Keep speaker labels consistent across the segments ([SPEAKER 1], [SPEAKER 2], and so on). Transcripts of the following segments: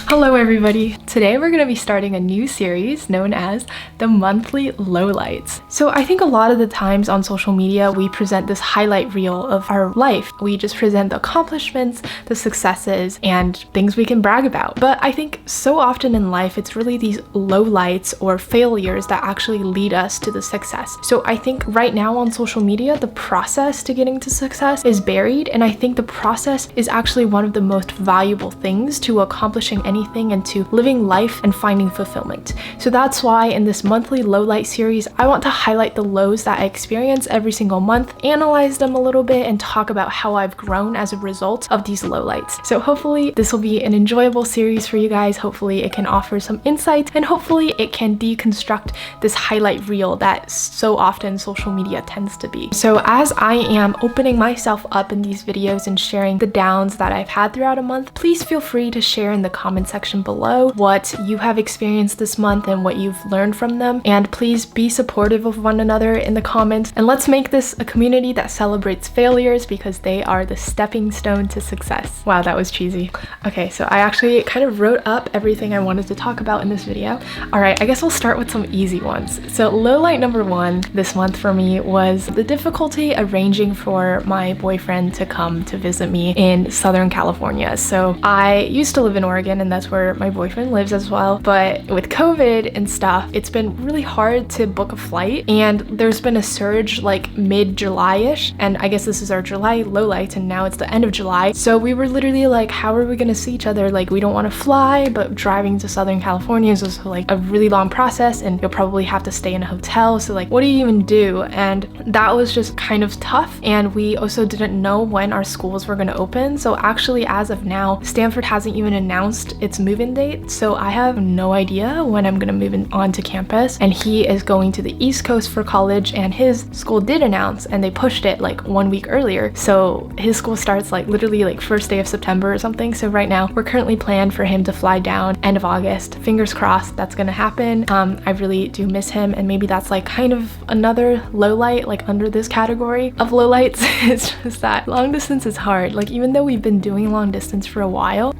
[SPEAKER 1] Hello everybody! Today we're going to be starting a new series known as the monthly lowlights. So I think a lot of the times on social media we present this highlight reel of our life. We just present the accomplishments, the successes, and things we can brag about. But I think so often in life it's really these lowlights or failures that actually lead us to the success. So I think right now on social media the process to getting to success is buried, and I think the process is actually one of the most valuable things to accomplishing anything and to living life and finding fulfillment. So that's why in this monthly lowlight series, I want to highlight the lows that I experience every single month, analyze them a little bit, and talk about how I've grown as a result of these lowlights. So hopefully this will be an enjoyable series for you guys. Hopefully it can offer some insights, and hopefully it can deconstruct this highlight reel that so often social media tends to be. So as I am opening myself up in these videos and sharing the downs that I've had throughout a month, please feel free to share in the comment section below what you have experienced this month and what you've learned from them. And please be supportive of one another in the comments, and let's make this a community that celebrates failures because they are the stepping stone to success. Wow, that was cheesy. Okay, so I actually kind of wrote up everything I wanted to talk about in this video. All right, I guess we'll start with some easy ones. So lowlight number one this month for me was the difficulty arranging for my boyfriend to come to visit me in Southern California. So I used to live in Oregon, and that's where my boyfriend lives as well. But with COVID and stuff, it's been really hard to book a flight, and there's been a surge like mid-July-ish, and I guess this is our July lowlight, and now it's the end of July. So we were literally like, how are we gonna see each other? Like, we don't want to fly, but driving to Southern California is also like a really long process, and you'll probably have to stay in a hotel. So like, what do you even do? And that was just kind of tough. And we also didn't know when our schools were gonna open. So actually, as of now, Stanford hasn't even announced its move-in date, so I have no idea when I'm gonna move on to campus. And he is going to the East Coast for college, and his school did announce, and they pushed it like 1 week earlier, so his school starts like literally like first day of September or something. So right now we're currently planned for him to fly down end of August. Fingers crossed that's gonna happen. I really do miss him, and maybe that's like kind of another low light like under this category of low lights. It's just that long distance is hard. Like, even though we've been doing long distance for a while,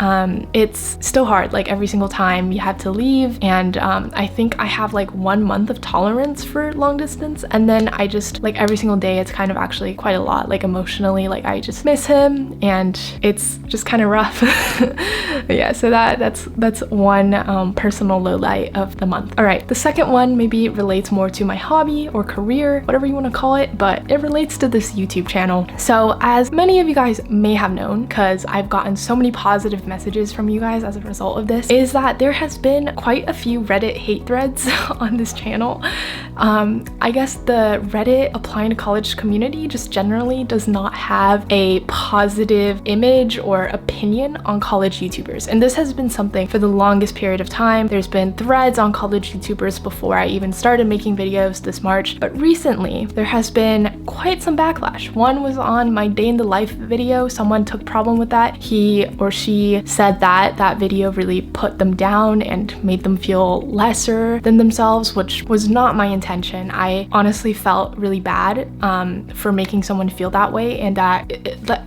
[SPEAKER 1] it's still hard. Like, every single time you have to leave, and I think I have like 1 month of tolerance for long distance, and then I just like every single day it's kind of actually quite a lot, like emotionally. Like, I just miss him, and it's just kind of rough. Yeah, so that's one personal low light of the month. All right, the second one maybe relates more to my hobby or career, whatever you want to call it, but it relates to this YouTube channel. So as many of you guys may have known, because I've gotten so many positive messages from you guys as a result of this, is that there has been quite a few Reddit hate threads on this channel. I guess the Reddit applying to college community just generally does not have a positive image or opinion on college YouTubers, and this has been something for the longest period of time. There's been threads on college YouTubers before I even started making videos this March, but recently there has been quite some backlash. One was on my day in the life video. Someone took problem with that. He or she said that that video really put them down and made them feel lesser than themselves, which was not my intention. I honestly felt really bad for making someone feel that way, and that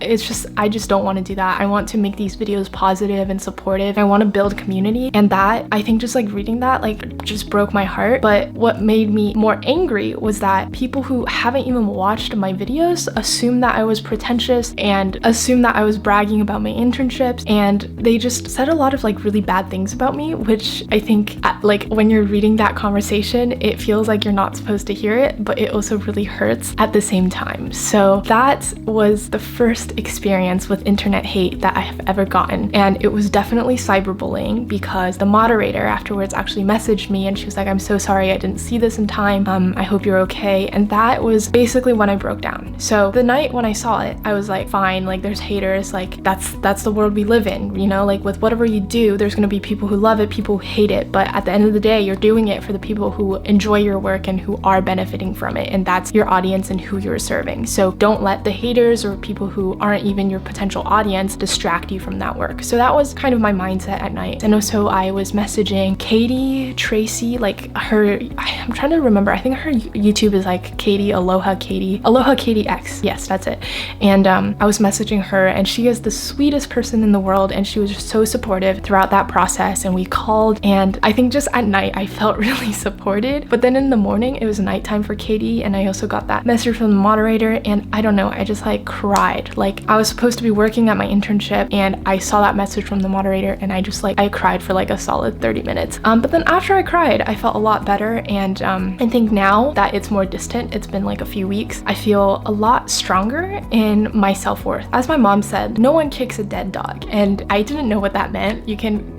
[SPEAKER 1] it's just, I just don't want to do that. I want to make these videos positive and supportive. I want to build community, and that, I think just like reading that like just broke my heart. But what made me more angry was that people who haven't even watched my videos assumed that I was pretentious and assumed that I was bragging about my internships, and they just said a lot of like really bad things about me, which I think like when you're reading that conversation it feels like you're not supposed to hear it, but it also really hurts at the same time. So that was the first experience with internet hate that I have ever gotten, and it was definitely cyberbullying, because the moderator afterwards actually messaged me and she was like, I'm so sorry I didn't see this in time, I hope you're okay. And that was basically when I broke down. So the night when I saw it, I was like, fine, like there's haters, like that's the world we live in, you know, like with whatever you do there's gonna be people who love it, people who hate it, but at the end of the day you're doing it for the people who enjoy your work and who are benefiting from it, and that's your audience and who you're serving. So don't let the haters or people who aren't even your potential audience distract you from that work. So that was kind of my mindset at night. And also I was messaging Katie, Tracy, like her, I'm trying to remember, I think her YouTube is like Katie Aloha Katie X. Yes, that's it. And I was messaging her, and she is the sweetest person in the world, and she was just so supportive. supportive throughout that process, and we called, and I think just at night I felt really supported. But then in the morning, it was nighttime for Katie, and I also got that message from the moderator, and I don't know, I just like cried. Like, I was supposed to be working at my internship, and I saw that message from the moderator, and I just like, I cried for like a solid 30 minutes. But then after I cried, I felt a lot better, and I think now that it's more distant, it's been like a few weeks, I feel a lot stronger in my self-worth. As my mom said, no one kicks a dead dog, and I didn't know what that meant. You can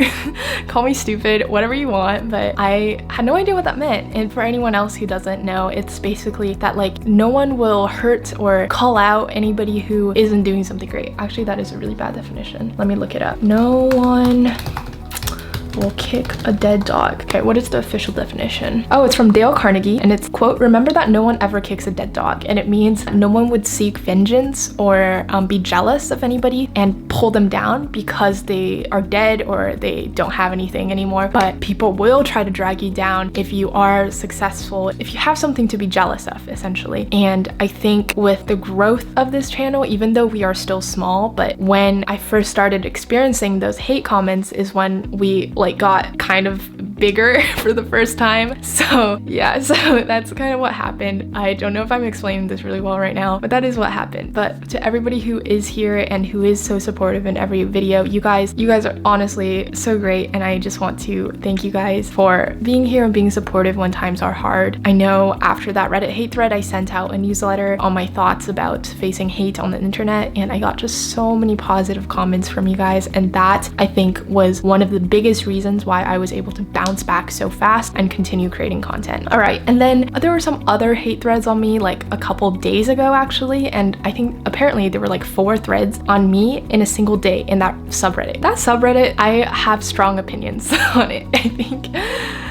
[SPEAKER 1] call me stupid, whatever you want, but I had no idea what that meant. And for anyone else who doesn't know, it's basically that like no one will hurt or call out anybody who isn't doing something great. Actually, that is a really bad definition. Let me look it up. No one will kick a dead dog. Okay, what is the official definition? Oh, it's from Dale Carnegie, and it's, quote, remember that no one ever kicks a dead dog. And it means no one would seek vengeance or be jealous of anybody and pull them down because they are dead or they don't have anything anymore. But people will try to drag you down if you are successful, if you have something to be jealous of, essentially. And I think with the growth of this channel, even though we are still small, but when I first started experiencing those hate comments is when we like got kind of bigger for the first time. So yeah, so that's kind of what happened. I don't know if I'm explaining this really well right now, but that is what happened. But to everybody who is here and who is so supportive in every video, you guys are honestly so great, and I just want to thank you guys for being here and being supportive when times are hard. I know after that Reddit hate thread, I sent out a newsletter on my thoughts about facing hate on the internet, and I got just so many positive comments from you guys, and that I think was one of the biggest reasons why I was able to bounce back so fast and continue creating content. All right, and then there were some other hate threads on me like a couple days ago actually, and I think apparently there were like 4 threads on me in a single day in that subreddit. That subreddit, I have strong opinions on it, I think.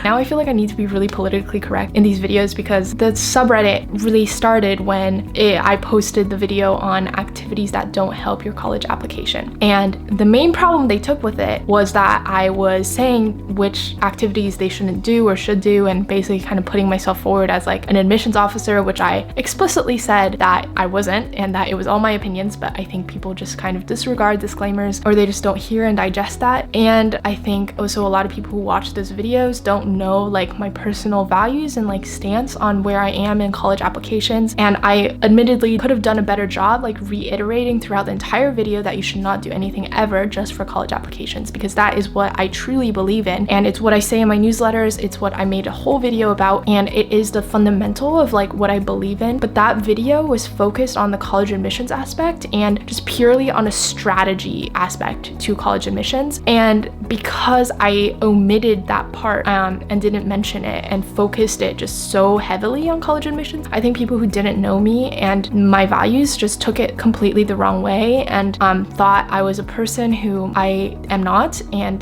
[SPEAKER 1] Now I feel like I need to be really politically correct in these videos because the subreddit really started when I posted the video on activities that don't help your college application. And the main problem they took with it was that I was saying which activities they shouldn't do or should do, and basically kind of putting myself forward as like an admissions officer, which I explicitly said that I wasn't and that it was all my opinions, but I think people just kind of disregard disclaimers or they just don't hear and digest that. And I think also a lot of people who watch those videos don't know like my personal values and like stance on where I am in college applications, and I admittedly could have done a better job like reiterating throughout the entire video that you should not do anything ever just for college applications, because that is what I truly believe in, and it's what I say in my newsletters, it's what I made a whole video about, and it is the fundamental of like what I believe in. But that video was focused on the college admissions aspect and just purely on a strategy aspect to college admissions, and because I omitted that part and didn't mention it and focused it just so heavily on college admissions, I think people who didn't know me and my values just took it completely the wrong way and thought I was a person who I am not, and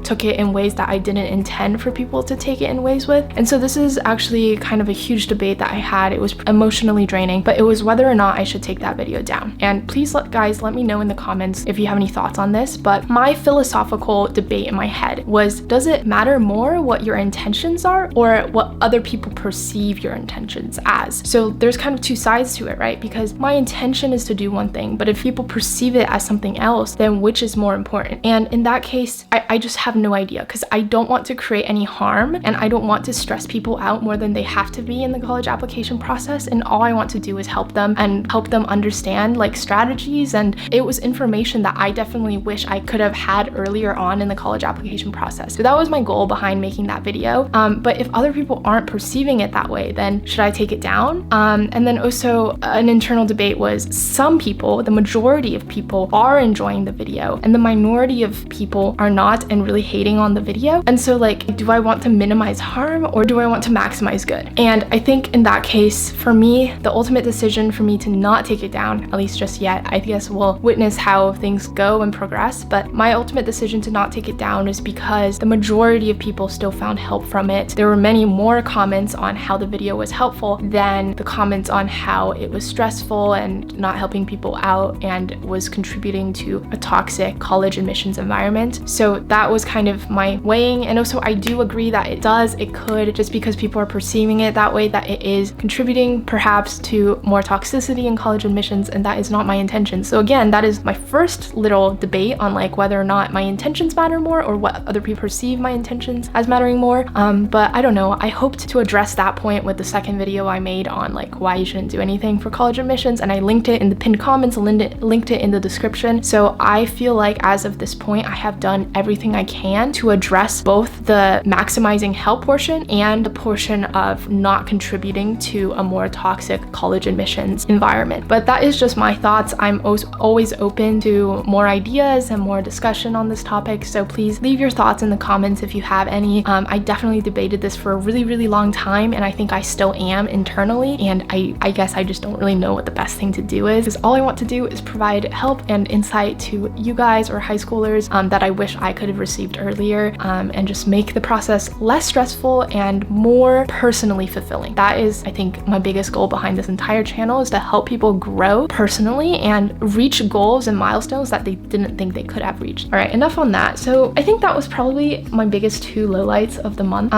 [SPEAKER 1] took it in ways that I didn't intend for people to take it in ways with. And so this is actually kind of a huge debate that I had. It was emotionally draining, but it was whether or not I should take that video down. And please guys, let me know in the comments if you have any thoughts on this. But my philosophical debate in my head was, does it matter more what your intentions are or what other people perceive your intentions as? So there's kind of 2 sides to it, right? Because my intention is to do one thing, but if people perceive it as something else, then which is more important? And in that case, I just have no idea, because I don't want to create any harm and I don't want to stress people out more than they have to be in the college application process. And all I want to do is help them and help them understand like strategies, and it was information that I definitely wish I could have had earlier on in the college application process. So that was my goal behind making that video. But if other people aren't perceiving it that way, then should I take it down? And then also an internal debate was, some people, the majority of people, are enjoying the video and the minority of people are not and really hating on the video. And so like, do I want to minimize harm or do I want to maximize good? And I think in that case, for me, the ultimate decision for me to not take it down, at least just yet, I guess we'll witness how things go and progress, but my ultimate decision to not take it down is because the majority of people still found found help from it. There were many more comments on how the video was helpful than the comments on how it was stressful and not helping people out and was contributing to a toxic college admissions environment. So that was kind of my weighing. And also I do agree that it could, just because people are perceiving it that way, that it is contributing perhaps to more toxicity in college admissions, and that is not my intention. So again, that is my first little debate on like whether or not my intentions matter more or what other people perceive my intentions as mattering more. But I don't know, I hoped to address that point with the second video I made on like why you shouldn't do anything for college admissions, and I linked it in the pinned comments, linked it in the description. So I feel like as of this point, I have done everything I can to address both the maximizing help portion and the portion of not contributing to a more toxic college admissions environment. But that is just my thoughts. I'm always open to more ideas and more discussion on this topic, so please leave your thoughts in the comments if you have any. I definitely debated this for a really long time, and I think I still am internally, and I guess I just don't really know what the best thing to do is, because all I want to do is provide help and insight to you guys or high schoolers that I wish I could have received earlier, and just make the process less stressful and more personally fulfilling. That is, I think, my biggest goal behind this entire channel, is to help people grow personally and reach goals and milestones that they didn't think they could have reached. All right, enough on that. So I think that was probably my biggest two lowlights of the month.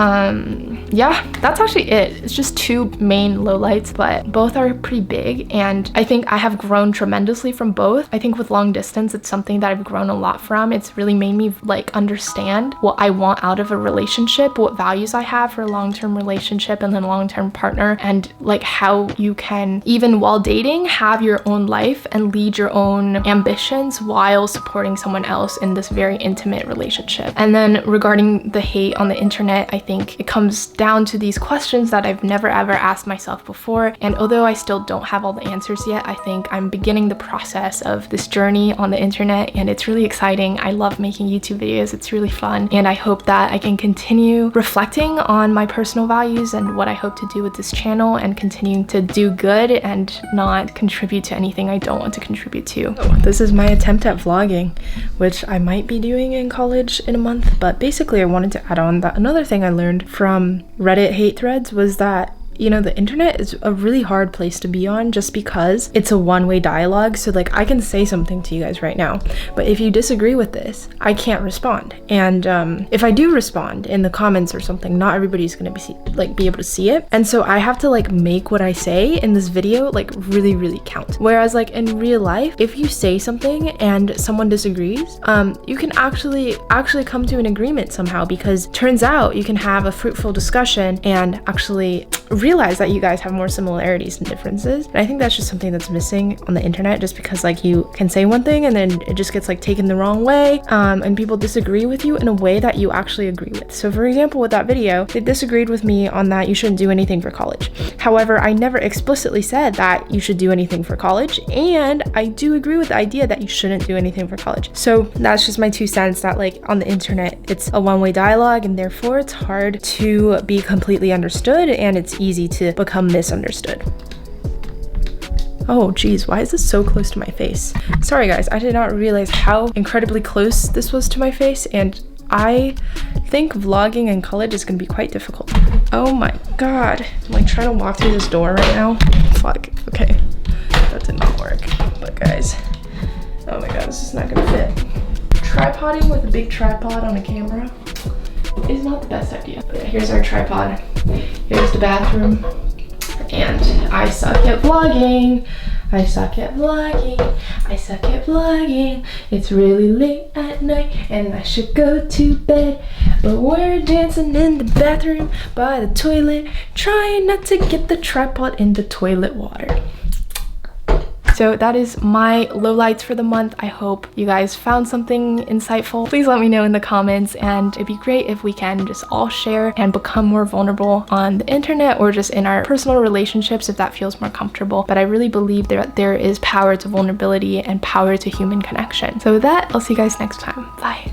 [SPEAKER 1] Yeah, that's actually it. It's just two main lowlights, but both are pretty big, and I think I have grown tremendously from both. I think with long distance, it's something that I've grown a lot from. It's really made me like understand what I want out of a relationship, what values I have for a long-term relationship and then long-term partner, and like how you can, even while dating, have your own life and lead your own ambitions while supporting someone else in this very intimate relationship. And then regarding the hate on the internet, I think it comes down to these questions that I've never ever asked myself before, and although I still don't have all the answers yet, I think I'm beginning the process of this journey on the internet, and it's really exciting. I love making YouTube videos, it's really fun, and I hope that I can continue reflecting on my personal values and what I hope to do with this channel, and continuing to do good and not contribute to anything I don't want to contribute to. So this is my attempt at vlogging, which I might be doing in college in a month, but basically I wanted to add on that another thing I learned from Reddit hate threads was that, you know, the internet is a really hard place to be on just because it's a one-way dialogue. So like I can say something to you guys right now, but if you disagree with this, I can't respond. And if I do respond in the comments or something, not everybody's gonna be able to see it. And so I have to like make what I say in this video like really count. Whereas like in real life, if you say something and someone disagrees, you can actually come to an agreement somehow, because turns out you can have a fruitful discussion and actually realize that you guys have more similarities than differences. And I think that's just something that's missing on the internet, just because like you can say one thing and then it just gets like taken the wrong way, and people disagree with you in a way that you actually agree with. So for example, with that video, they disagreed with me on that you shouldn't do anything for college. However, I never explicitly said that you should do anything for college, and I do agree with the idea that you shouldn't do anything for college. So that's just my 2 cents, that like on the internet, it's a one-way dialogue, and therefore it's hard to be completely understood, and it's easy to become misunderstood. Oh geez, why is this so close to my face? Sorry guys, I did not realize how incredibly close this was to my face, and I think vlogging in college is gonna be quite difficult. Oh my god, I'm like trying to walk through this door right now. Fuck, okay, that did not work. But guys, oh my god, this is not gonna fit. Tripoding with a big tripod on a camera is not the best idea. But yeah, here's our tripod. Here's the bathroom. And I suck at vlogging. I suck at vlogging. I suck at vlogging. It's really late at night and I should go to bed. But we're dancing in the bathroom by the toilet, trying not to get the tripod in the toilet water. So that is my lowlights for the month. I hope you guys found something insightful. Please let me know in the comments, and it'd be great if we can just all share and become more vulnerable on the internet or just in our personal relationships if that feels more comfortable. But I really believe that there is power to vulnerability and power to human connection. So with that, I'll see you guys next time. Bye.